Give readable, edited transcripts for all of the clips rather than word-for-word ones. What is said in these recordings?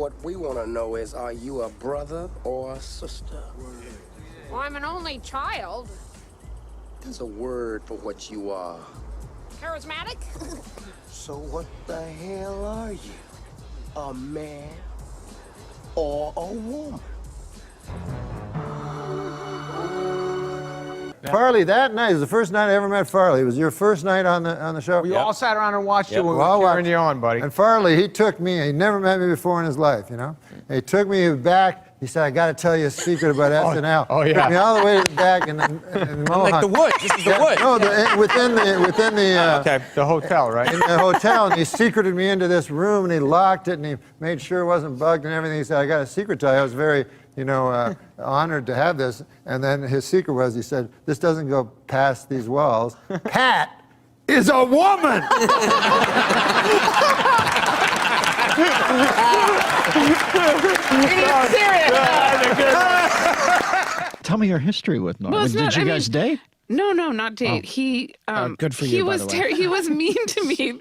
what we want to know is, are you a brother or a sister? Well, I'm an only child. There's a word for what you are. Charismatic? So what the hell are you? A man or a woman? Farley, that night is the first night I ever met Farley. It was your first night on the show. We all sat around and watched you when we Well, were cheering you on, buddy. And Farley, he took me. He never met me before in his life, you know. He took me back. He said, "I got to tell you a secret about SNL." Oh, yeah. Took me all the way to the back and Mohawk. Like the woods. This is the woods. No, within the. Okay, the hotel, right? In the hotel, and he secreted me into this room, and he locked it, and he made sure it wasn't bugged and everything. He said, "I got a secret to tell you." I was very, honored to have this. And then his secret was, he said, "This doesn't go past these walls. Pat is a woman." Tell me your history with Norm. Did you guys date? No, not date. He good for he you, by was the way. he was mean to me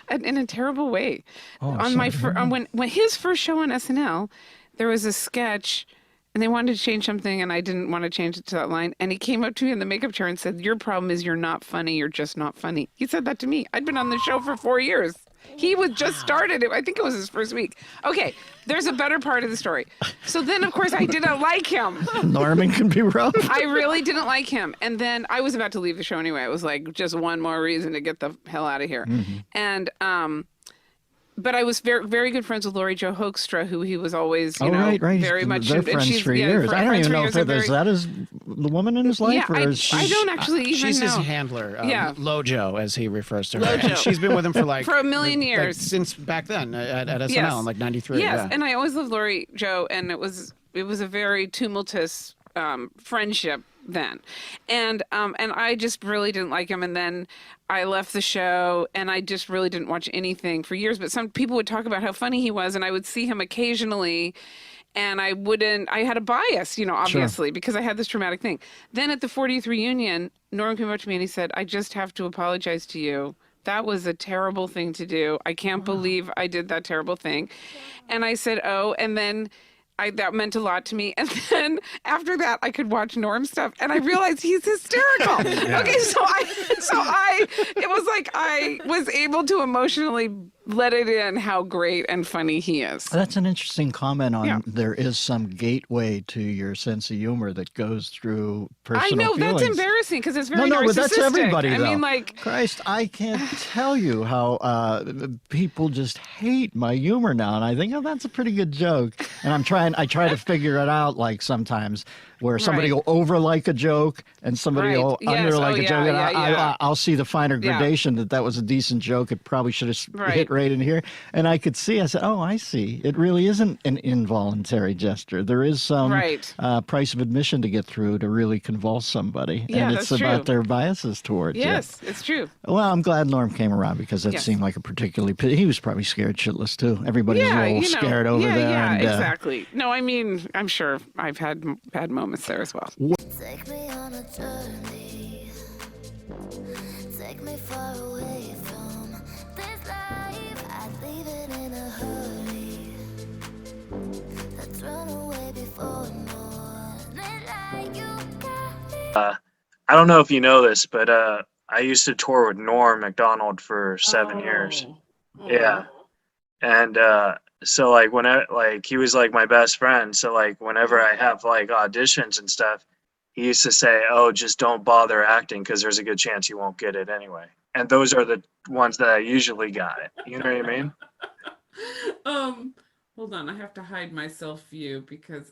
in a terrible way. When his first show on SNL, there was a sketch, and they wanted to change something, and I didn't want to change it to that line. And he came up to me in the makeup chair and said, "Your problem is you're not funny. You're just not funny." He said that to me. I'd been on the show for 4 years. He was just started. I think it was his first week. Okay, there's a better part of the story. So then, of course, I didn't like him. Norman can be rough. I really didn't like him. And then I was about to leave the show anyway. It was like just one more reason to get the hell out of here. Mm-hmm. And but I was very, very good friends with Laurie Jo Hoekstra, who he was always, right. very much. They're friends for years. I don't even know if is that the woman in his life, Yeah, or is she? I don't actually even She's know. his handler, Yeah. Lojo, as he refers to her. Lojo. And she's been with him for For a million years. since back then at SNL Yes. in like '93. Yes, Yeah. and I always loved Laurie Jo, and it was a very tumultuous friendship then, and I just really didn't like him, and then I left the show, and I just really didn't watch anything for years. But some people would talk about how funny he was, and I would see him occasionally. And I had a bias, obviously, because I had this traumatic thing. Then at the 40th reunion, Norm came up to me and he said, "I just have to apologize to you. That was a terrible thing to do. I can't believe I did that terrible thing." And I said, "Oh," and then that meant a lot to me. And then after that, I could watch Norm stuff, and I realized he's hysterical. Okay, so it was like I was able to emotionally let it in how great and funny he is. That's an interesting comment on Yeah. there is some gateway to your sense of humor that goes through personal I know feelings. that's embarrassing because it's very No, narcissistic. but that's everybody, I though. mean, like, Christ, I can't tell you how people just hate my humor now, and I think, oh, that's a pretty good joke. And I try to figure it out, like sometimes where somebody Right. will over-like a joke and somebody Right. will Yes. under-like Oh, a yeah, joke, and yeah. I'll see the finer Yeah. gradation that was a decent joke. It probably should have Right. hit right in here. And I could see, I said, oh, I see. It really isn't an involuntary gesture. There is some Right. price of admission to get through to really convulse somebody. Yeah, and it's that's about true. their biases towards you. yes, it's true. Well, I'm glad Norm came around because that Yes. seemed like a particularly... He was probably scared shitless, too. Everybody was a Yeah, little scared over yeah, there. Yeah, and, exactly. No, I mean, I'm sure I've had bad moments there as well. Take me on a journey. Take me far away from this life. I'd leave it in a hurry. Let's run away before morning light. You got me. I don't know if you know this, but I used to tour with Norm Macdonald for 7 years. Yeah. And so like he was like my best friend. So like whenever I have like auditions and stuff, he used to say, "Oh, just don't bother acting because there's a good chance you won't get it anyway." And those are the ones that I usually got. You know what I mean? Hold on, I have to hide my self view because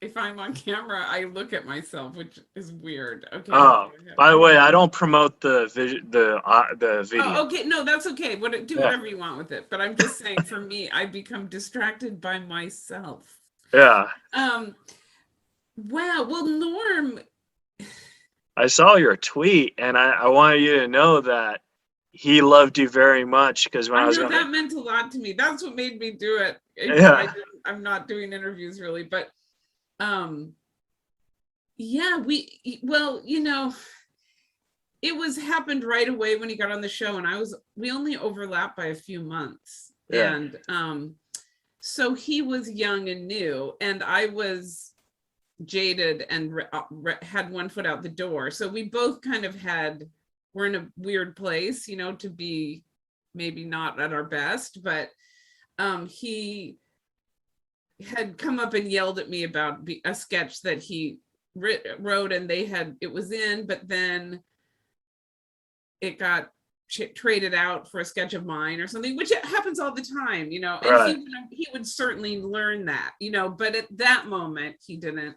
if I'm on camera, I look at myself, which is weird. Okay. Oh, by the way, I don't promote the video. Oh, okay. No, that's okay. Do Yeah. whatever you want with it. But I'm just saying, for me, I become distracted by myself. Yeah. Wow. Well, Norm. I saw your tweet, and I wanted you to know that he loved you very much because when I was that meant a lot to me. That's what made me do it. Yeah. I'm not doing interviews really, but yeah, it happened right away when he got on the show, and we only overlapped by a few months. Yeah. And so he was young and new, and I was jaded and had one foot out the door. So we both kind of we're in a weird place, you know, to be maybe not at our best, but he had come up and yelled at me about a sketch that he wrote, and it was in, but then it got traded out for a sketch of mine or something, which happens all the time, you know. Right. And he would certainly learn that, you know, but at that moment he didn't.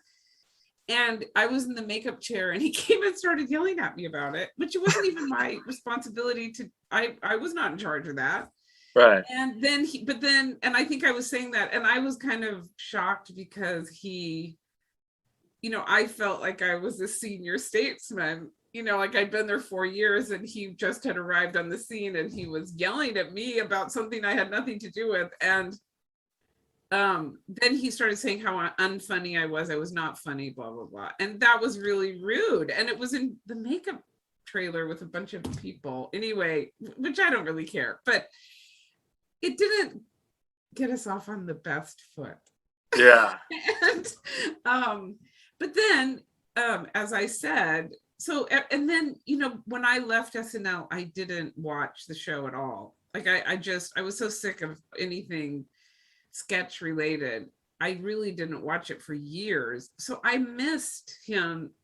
And I was in the makeup chair, and he came and started yelling at me about it, which it wasn't even my responsibility to. I was not in charge of that. Right. And then and I think I was saying that, and I was kind of shocked because he, you know, I felt like I was a senior statesman, you know, like I'd been there 4 years, and he just had arrived on the scene, and he was yelling at me about something I had nothing to do with. And then he started saying how unfunny I was not funny, blah, blah, blah. And that was really rude. And it was in the makeup trailer with a bunch of people anyway, which I don't really care, but it didn't get us off on the best foot. Yeah. And, but then, as I said, so, and then, you know, when I left SNL, I didn't watch the show at all. Like I was so sick of anything sketch related. I really didn't watch it for years. So I missed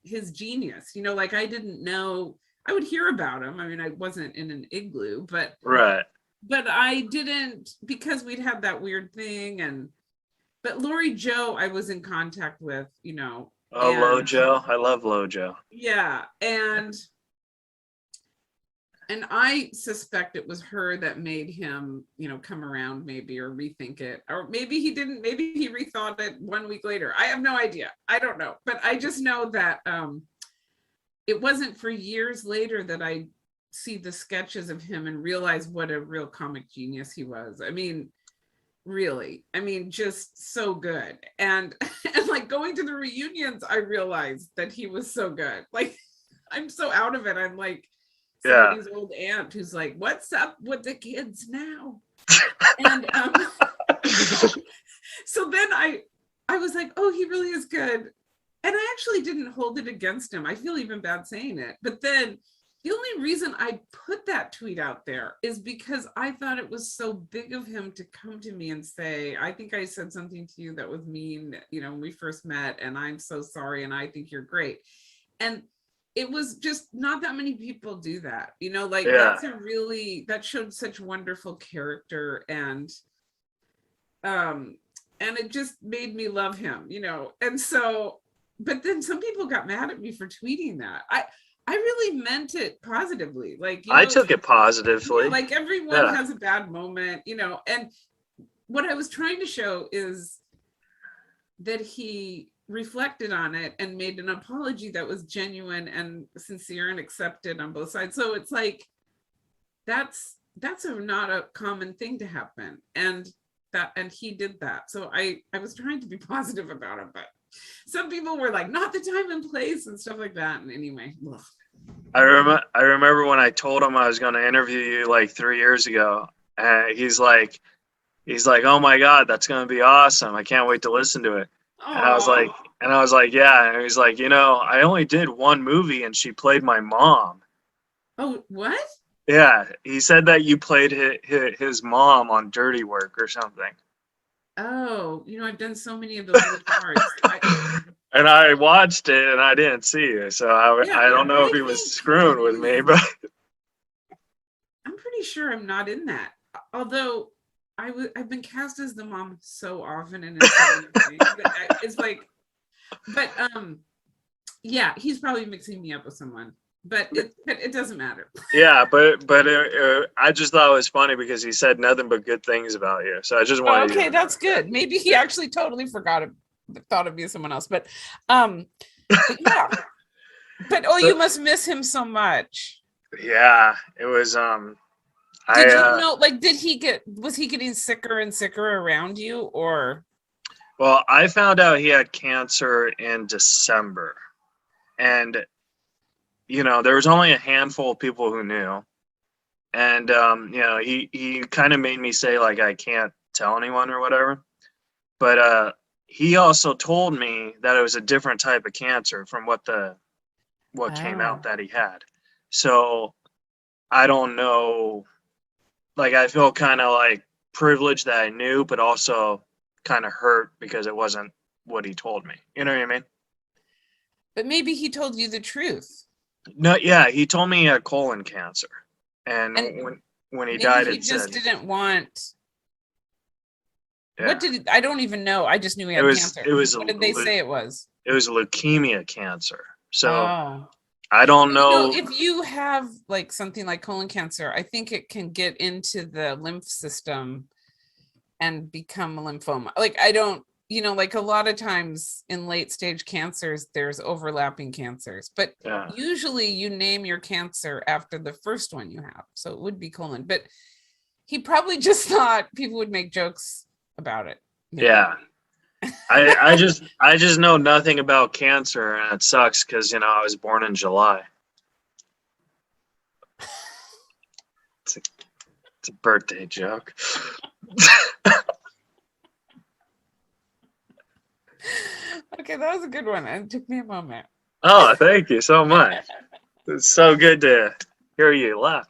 his genius, you know, like I didn't know, I would hear about him. I mean, I wasn't in an igloo, but I didn't, because we'd had that weird thing. But Lori Joe, I was in contact with, you know. Oh, Lojo. I love Lojo. Yeah. And I suspect it was her that made him, you know, come around maybe, or rethink it. Or maybe he didn't, maybe he rethought it 1 week later. I have no idea. I don't know. But I just know that it wasn't for years later that I see the sketches of him and realize what a real comic genius he was. I mean, really, I mean, just so good. And like going to the reunions, I realized that he was so good. Like, I'm so out of it. I'm like somebody's old aunt who's like, what's up with the kids now? And so then I was like, oh, he really is good. And I actually didn't hold it against him. I feel even bad saying it. But then the only reason I put that tweet out there is because I thought it was so big of him to come to me and say, I think I said something to you that was mean, you know, when we first met, and I'm so sorry, and I think you're great. And it was just not that many people do that, you know, like that showed such wonderful character, and it just made me love him, you know. And so, but then some people got mad at me for tweeting that. I really meant it positively. Like, you know, I took it positively. You know, like everyone has a bad moment, you know. And what I was trying to show is that he reflected on it and made an apology that was genuine and sincere and accepted on both sides. So it's like that's not a common thing to happen, and he did that. So I was trying to be positive about it, but some people were like, not the time and place and stuff like that. And anyway, ugh. I remember when I told him I was going to interview you like 3 years ago, and he's like, oh my God, that's going to be awesome. I can't wait to listen to it. And I was like, yeah. And he's like, you know, I only did one movie and she played my mom. Oh, what? Yeah. He said that you played his mom on Dirty Work or something. Oh, you know, I've done so many of those little parts. And I watched it and I didn't see you. So I don't know if he was screwing with me, but I'm pretty sure I'm not in that. Although I've been cast as the mom so often, and it's like, but yeah, he's probably mixing me up with someone, but it doesn't matter. Yeah, but I just thought it was funny because he said nothing but good things about you. So I just wanted. Okay, that's good. Maybe he actually totally thought of me as someone else, but yeah. But you must miss him so much. Yeah, it was Did you know, like, was he getting sicker and sicker around you, or? Well, I found out he had cancer in December, and you know, there was only a handful of people who knew, and you know, he kind of made me say, like, I can't tell anyone or whatever. But he also told me that it was a different type of cancer from what came out that he had. So I don't know. Like, I feel kind of like privileged that I knew, but also kind of hurt because it wasn't what he told me. You know what I mean? But maybe he told you the truth. No, yeah, he told me he had colon cancer, and when he Maybe died, he it just said, didn't want. yeah. What did I don't even know. I just knew he had cancer. What did they say it was? It was leukemia cancer. So Oh. I don't know. If you have like something like colon cancer, I think it can get into the lymph system and become a lymphoma. Like, I don't, like a lot of times in late stage cancers, there's overlapping cancers, but Yeah. usually you name your cancer after the first one you have. So it would be colon, but he probably just thought people would make jokes about it. Yeah. I just know nothing about cancer, and it sucks because I was born in July. It's a birthday joke. Okay, that was a good one. It took me a moment. Oh, thank you so much. It's so good to hear you laugh.